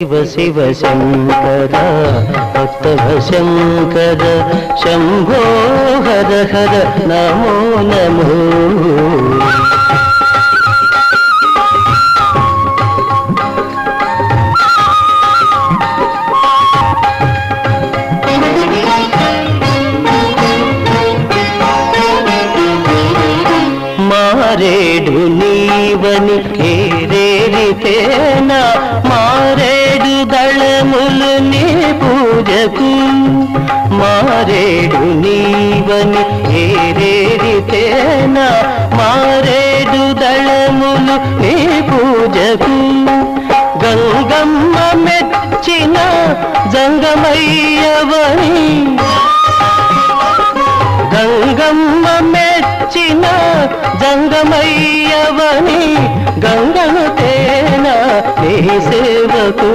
శివ శివ శంకర భక్తవ శంకర శంభో హర హర నమో నమో. మారేడు నీవని ఏరేరితేనా మారేడు దళములు నీ పూజకు. మారేడు నీవని ఏరేరితేనా మారేడు దళములు నీ పూజకు. గంగమ్మ మెచ్చిన జంగమయ్యవని గంగమ్మ మెచ్చిన జంగమయ్యవని గంగను తేన నీ సేవకు.